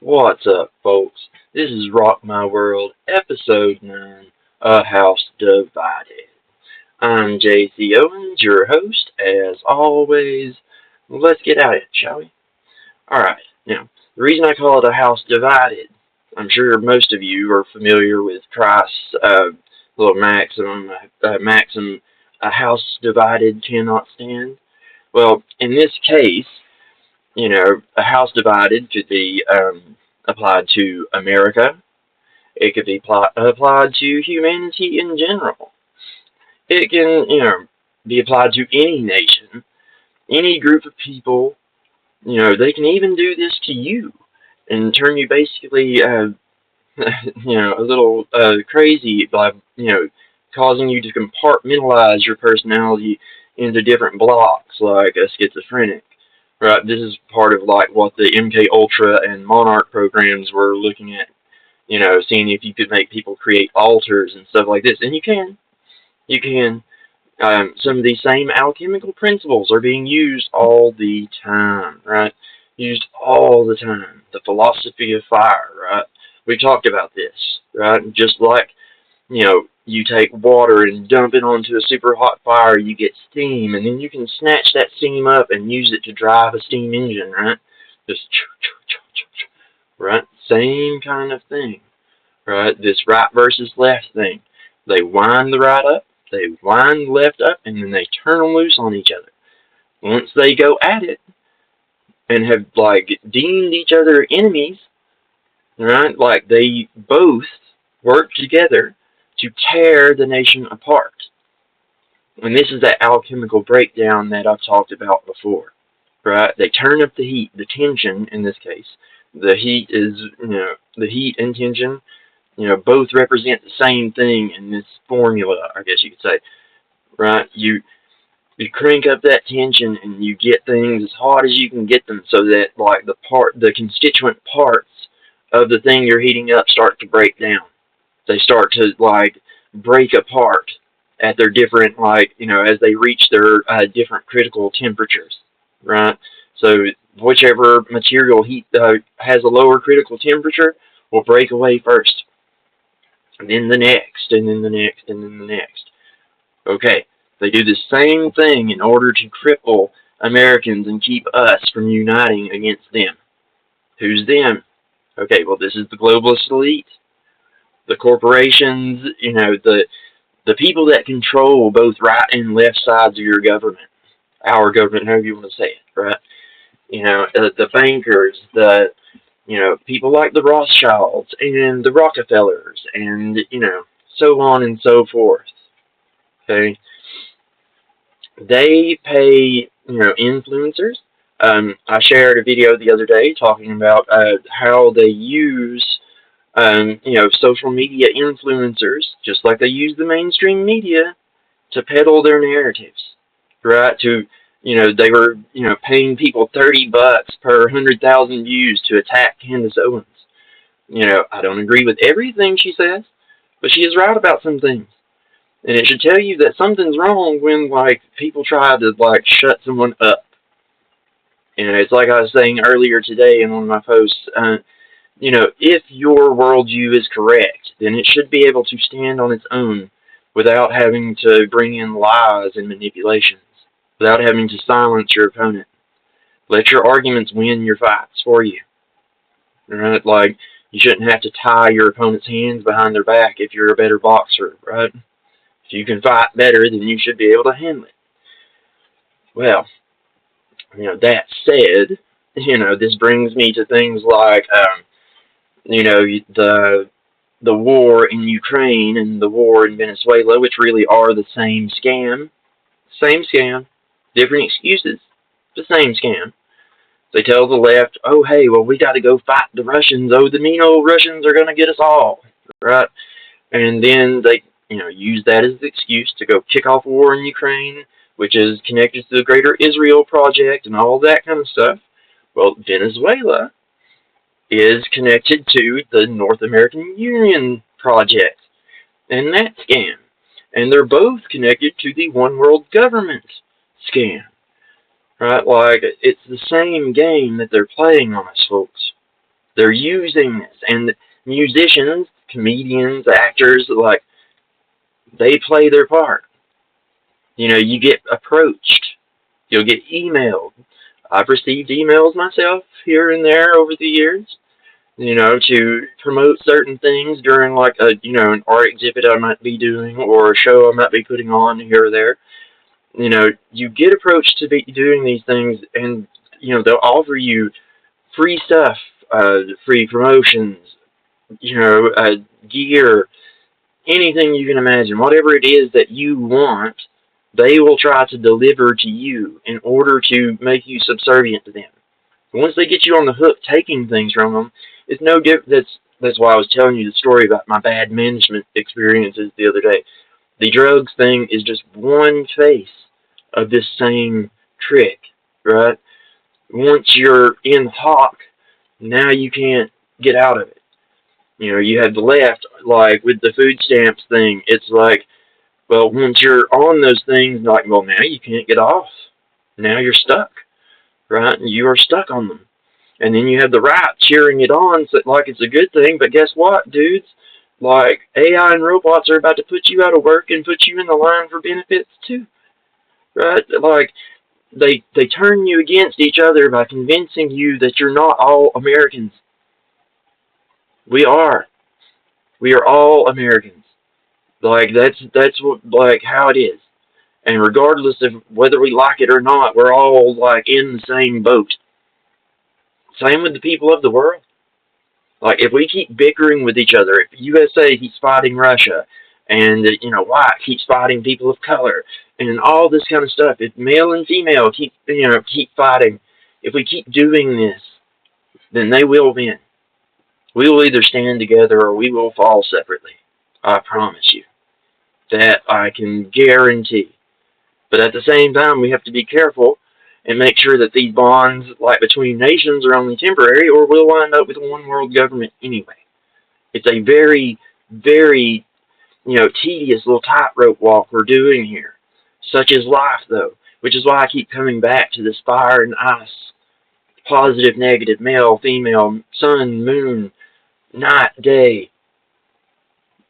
What's up, folks? This is Rock My World, episode 9, A House Divided. I'm JC Owens, your host, as always. Let's get at it, shall we? Alright, now, the reason I call it A House Divided, I'm sure most of you are familiar with Christ's little maxim, a house divided cannot stand. Well, in this case, a house divided could be applied to America. It could be applied to humanity in general. It can, be applied to any nation, any group of people. They can even do this to you and turn you basically, a little crazy by, causing you to compartmentalize your personality into different blocks, like a schizophrenic. Right, this is part of like what the MK Ultra and Monarch programs were looking at, seeing if you could make people create alters and stuff like this. And you can. Some of these same alchemical principles are being used all the time, right? Used all the time. The philosophy of fire, right? We talked about this, right? Just like, you take water and dump it onto a super hot fire, you get steam, and then you can snatch that steam up and use it to drive a steam engine, right? Just, right? Same kind of thing, right? This right versus left thing. They wind the right up, they wind the left up, and then they turn them loose on each other. Once they go at it and have, deemed each other enemies, right? Like, they both work together to tear the nation apart. And this is that alchemical breakdown that I've talked about before, right? They turn up the heat, the tension in this case. The heat is, the heat and tension, both represent the same thing in this formula, I guess you could say, right? You crank up that tension and you get things as hot as you can get them so that, the constituent parts of the thing you're heating up start to break down. They start to, break apart at their different, as they reach their different critical temperatures, right? So whichever material heat has a lower critical temperature will break away first. And then the next, and then the next, and then the next. Okay, they do the same thing in order to cripple Americans and keep us from uniting against them. Who's them? Okay, well, this is the globalist elite. The corporations, the people that control both right and left sides of your government, our government, however you want to say it, right? The bankers, the people like the Rothschilds and the Rockefellers, and so on and so forth. Okay, they pay influencers. I shared a video the other day talking about how they use social media influencers, just like they use the mainstream media, to peddle their narratives, right? They were, paying people $30 per 100,000 views to attack Candace Owens. I don't agree with everything she says, but she is right about some things. And it should tell you that something's wrong when, people try to, shut someone up. It's like I was saying earlier today in one of my posts, if your worldview is correct, then it should be able to stand on its own without having to bring in lies and manipulations, without having to silence your opponent. Let your arguments win your fights for you. Right? You shouldn't have to tie your opponent's hands behind their back if you're a better boxer, right? If you can fight better, then you should be able to handle it. Well, that said, this brings me to things like, the war in Ukraine and the war in Venezuela, which really are the same scam. Same scam. Different excuses. The same scam. They tell the left, oh, hey, well, we got to go fight the Russians. Oh, the mean old Russians are going to get us all. Right? And then they, use that as the excuse to go kick off a war in Ukraine, which is connected to the Greater Israel Project and all that kind of stuff. Well, Venezuela is connected to the North American Union Project and that scam. And they're both connected to the One World Government scam. Right? It's the same game that they're playing on us, folks. They're using this, and musicians, comedians, actors, like, they play their part. You know, you get approached. You'll get emailed. I've received emails myself here and there over the years, you know, to promote certain things during, like, a, you know, an art exhibit I might be doing or a show I might be putting on here or there. You know, you get approached to be doing these things, and, you know, they'll offer you free stuff, free promotions, you know, gear, anything you can imagine. Whatever it is that you want, they will try to deliver to you in order to make you subservient to them. Once they get you on the hook taking things from them, it's no different. That's why I was telling you the story about my bad management experiences the other day. The drugs thing is just one face of this same trick, right? Once you're in hock, now you can't get out of it. You know, you have the left, like with the food stamps thing. It's like, well, once you're on those things, like, well, now you can't get off. Now you're stuck, right? You are stuck on them. And then you have the right cheering it on like it's a good thing, but guess what, dudes? Like, AI and robots are about to put you out of work and put you in the line for benefits too, right? Like, they turn you against each other by convincing you that you're not all Americans. We are. We are all Americans. Like, that's what, like, how it is. And regardless of whether we like it or not, we're all, like, in the same boat. Same with the people of the world. Like, if we keep bickering with each other, if USA keeps fighting Russia, and, you know, white keeps fighting people of color, and all this kind of stuff, if male and female keep fighting, if we keep doing this, then they will win. We will either stand together or we will fall separately. I promise you. That I can guarantee. But at the same time, we have to be careful and make sure that these bonds, like between nations, are only temporary, or we'll wind up with a one world government anyway. It's a very, very, you know, tedious little tightrope walk we're doing here. Such is life, though, which is why I keep coming back to this fire and ice, positive, negative, male, female, sun, moon, night, day,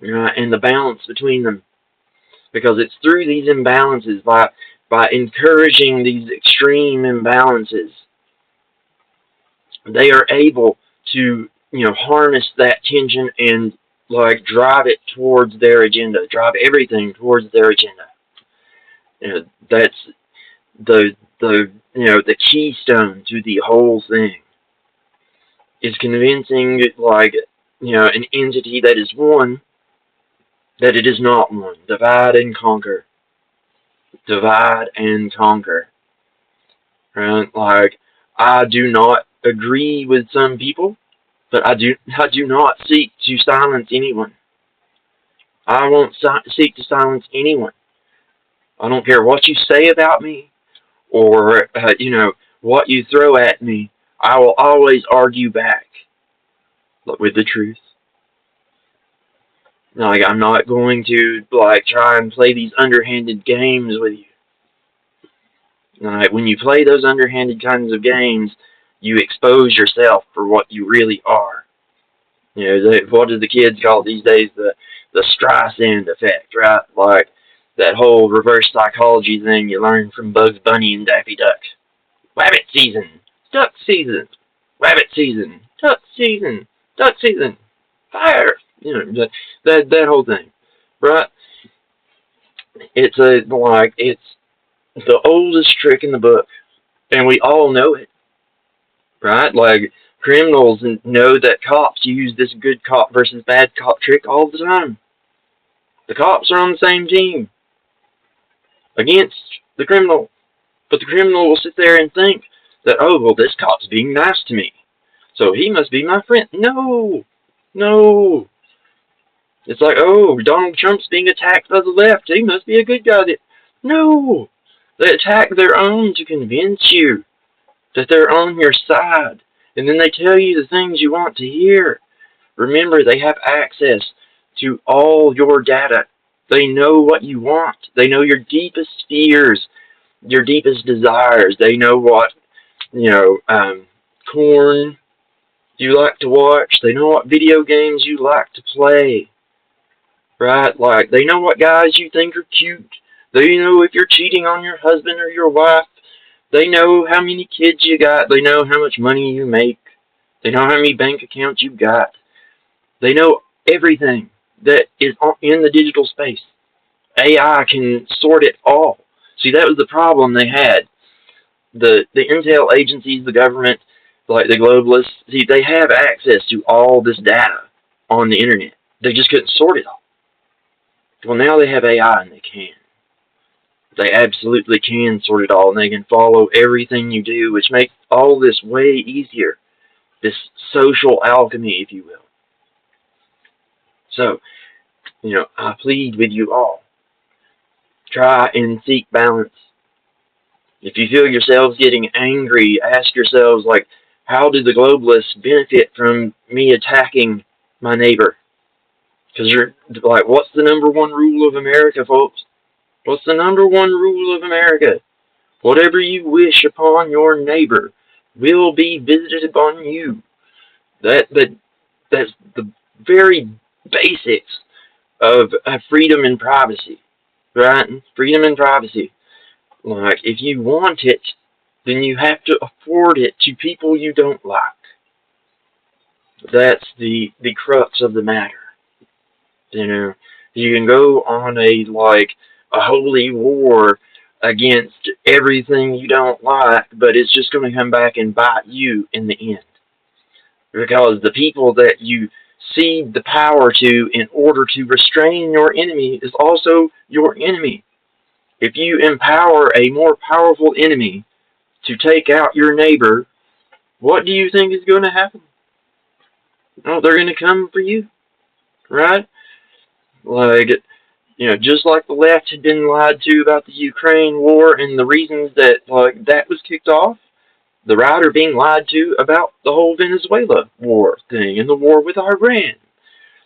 and the balance between them. Because it's through these imbalances, by encouraging these extreme imbalances, they are able to, you know, harness that tension and, like, drive it towards their agenda, drive everything towards their agenda. You know, that's the keystone to the whole thing, is convincing, like, you know, an entity that is one, that it is not one. Divide and conquer. Divide and conquer. Right? Like, I do not agree with some people, but I do not seek to silence anyone. I won't seek to silence anyone. I don't care what you say about me, or you know, what you throw at me. I will always argue back with the truth. Like, I'm not going to, like, try and play these underhanded games with you. Like, when you play those underhanded kinds of games, you expose yourself for what you really are. You know, what do the kids call it these days? The Streisand effect, right? Like, that whole reverse psychology thing you learn from Bugs Bunny and Daffy Duck. Rabbit season, duck season, rabbit season, duck season, duck season, fire. You know, that whole thing, right? It's the oldest trick in the book, and we all know it, right? Like, criminals know that cops use this good cop versus bad cop trick all the time. The cops are on the same team against the criminal, but the criminal will sit there and think that, oh, well, this cop's being nice to me, so he must be my friend. No. It's like, oh, Donald Trump's being attacked by the left. He must be a good guy. No. They attack their own to convince you that they're on your side. And then they tell you the things you want to hear. Remember, they have access to all your data. They know what you want. They know your deepest fears, your deepest desires. They know what, corn you like to watch. They know what video games you like to play. Right? Like, they know what guys you think are cute. They know if you're cheating on your husband or your wife. They know how many kids you got. They know how much money you make. They know how many bank accounts you've got. They know everything that is in the digital space. AI can sort it all. See, that was the problem they had. The intel agencies, the government, like the globalists, see, they have access to all this data on the internet. They just couldn't sort it all. Well, now they have AI and they can. They absolutely can sort it all, and they can follow everything you do, which makes all this way easier. This social alchemy, if you will. So, I plead with you all. Try and seek balance. If you feel yourselves getting angry, ask yourselves, like, how do the globalists benefit from me attacking my neighbor? Because you're like, what's the number one rule of America, folks? What's the number one rule of America? Whatever you wish upon your neighbor will be visited upon you. That's the very basics of freedom and privacy, right? Freedom and privacy. Like, if you want it, then you have to afford it to people you don't like. That's the crux of the matter. You can go on a holy war against everything you don't like, but it's just going to come back and bite you in the end. Because the people that you cede the power to in order to restrain your enemy is also your enemy. If you empower a more powerful enemy to take out your neighbor, what do you think is going to happen? Oh, they're going to come for you, right? Like, just like the left had been lied to about the Ukraine war and the reasons that that was kicked off, the right are being lied to about the whole Venezuela war thing and the war with Iran.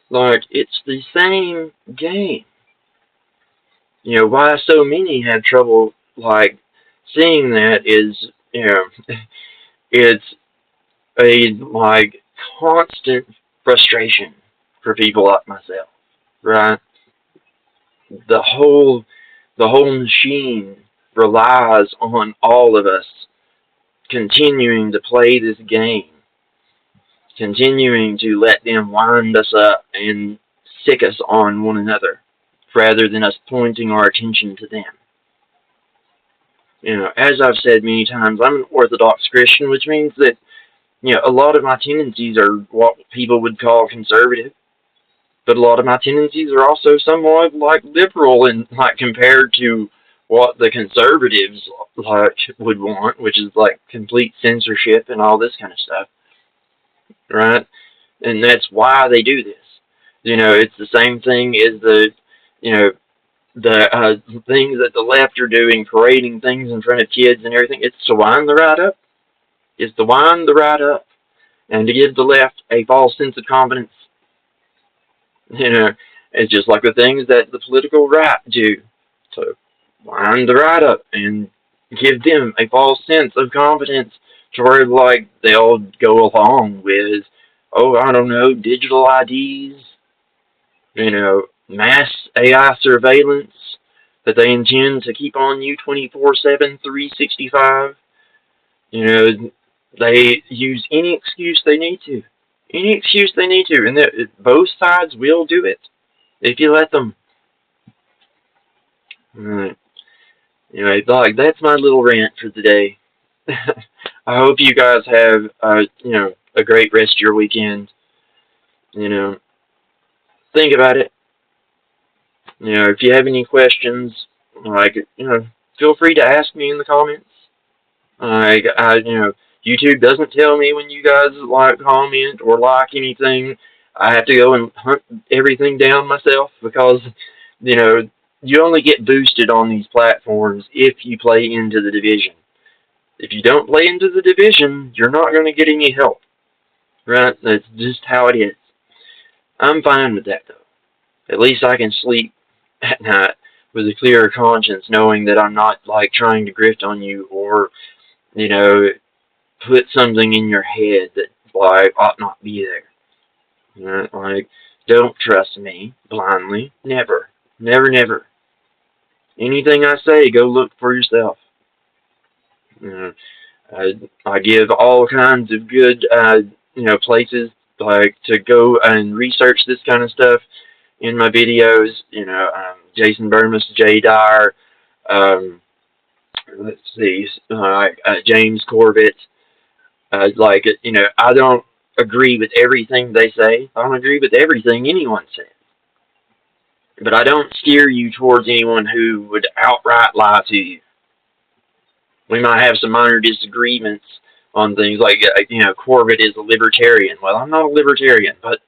Like, it's the same game. Why so many have trouble, seeing that is, it's a, constant frustration for people like myself, right? The whole machine relies on all of us continuing to play this game, continuing to let them wind us up and sick us on one another, rather than us pointing our attention to them. As I've said many times, I'm an Orthodox Christian, which means that, a lot of my tendencies are what people would call conservative, but a lot of my tendencies are also somewhat, liberal and, compared to what the conservatives, would want, which is, complete censorship and all this kind of stuff, right? And that's why they do this. It's the same thing as the things that the left are doing, parading things in front of kids and everything. It's to wind the right up. It's to wind the right up and to give the left a false sense of confidence. It's just like the things that the political right do, to wind the right up and give them a false sense of confidence to where, they'll go along with, I don't know, digital IDs, mass AI surveillance that they intend to keep on you 24/7, 365. They use any excuse they need to. Any excuse they need to. And both sides will do it if you let them. Alright. Anyway, that's my little rant for today. I hope you guys have, a great rest of your weekend. Think about it. If you have any questions, feel free to ask me in the comments. YouTube doesn't tell me when you guys comment or anything. I have to go and hunt everything down myself because, you only get boosted on these platforms if you play into the division. If you don't play into the division, you're not going to get any help. Right? That's just how it is. I'm fine with that, though. At least I can sleep at night with a clearer conscience, knowing that I'm not, trying to grift on you or, put something in your head that like, ought not be there. You know, like, don't trust me blindly. Never. Never, never. Anything I say, go look for yourself. You know, I give all kinds of good, places like to go and research this kind of stuff in my videos. Jason Burmis, Jay Dyer, um, let's see, James Corbett. I don't agree with everything they say. I don't agree with everything anyone says. But I don't steer you towards anyone who would outright lie to you. We might have some minor disagreements on things like, Corbett is a libertarian. Well, I'm not a libertarian, but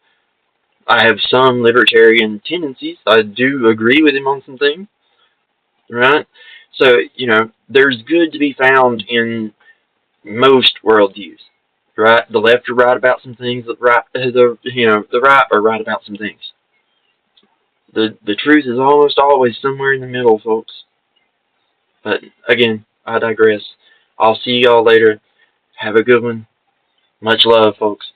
I have some libertarian tendencies. I do agree with him on some things, right? So, there's good to be found in most worldviews, right? The left are right about some things, the right are right about some things. The truth is almost always somewhere in the middle, folks. But again, I digress. I'll see y'all later. Have a good one. Much love, folks.